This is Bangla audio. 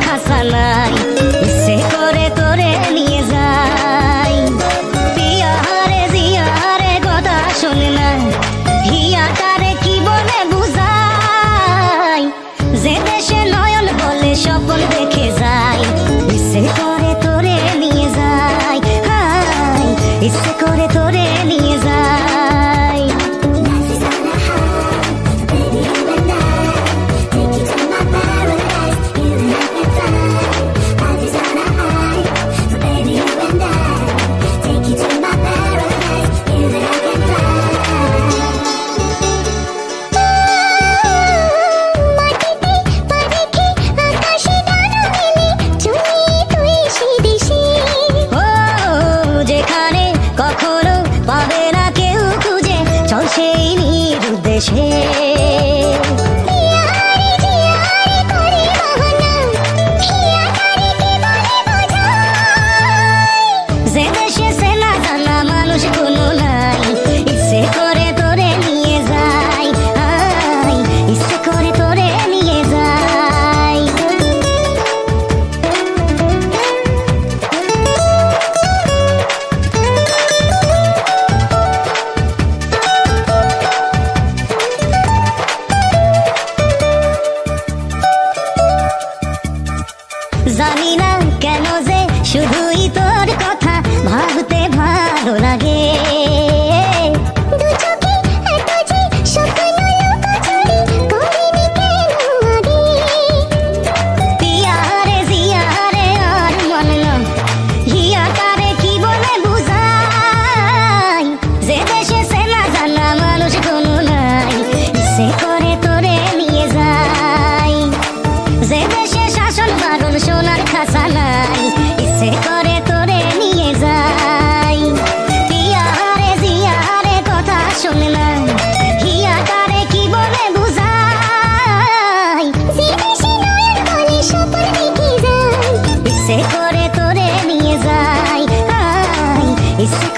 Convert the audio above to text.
খাসা নাই, ইচ্ছে করে তোরে নিয়ে যাই। পিয়ারে জিয়ারে কথা শোনে না, হিয়াটারে কি বলে বুঝাই, যে দেশে নয়ন বলে স্বপ্ন দেখে যায়। ইচ্ছে করে তোরে নিয়ে যাই, হাই ইচ্ছে করে তোরে নিয়ে যাই। সেই নিরুদ্দেশে যে দেশে চেনা জানা মানুষ কোনো নাই, ইচ্ছে করে তোরে নিয়ে যাই, ইচ্ছে করে তোরে নিয়ে যাই। জানি না কেন যে শুধুই তোর কথা ভাবতে ভালো লাগে। পিয়ারে জিয়ারে আর মন না, হিয়াটারে কি বলে বুঝাই, যে দেশে চেনা জানা মানুষ কোনো নাই, ইচ্ছে করে তোরে নিয়ে যাই। যে দেশে শাসন বারণ সোনার খাসা নাই, ইচ্ছে করে তোরে নিয়ে যাই। পিয়ারে জিয়ারে কথা শোনে না, হিয়াটারে কি বলে বুঝাই, যে দেশে নয়ন বলে স্বপ্ন দেখে যায়। ইচ্ছে করে তোরে নিয়ে যাই, ইচ্ছে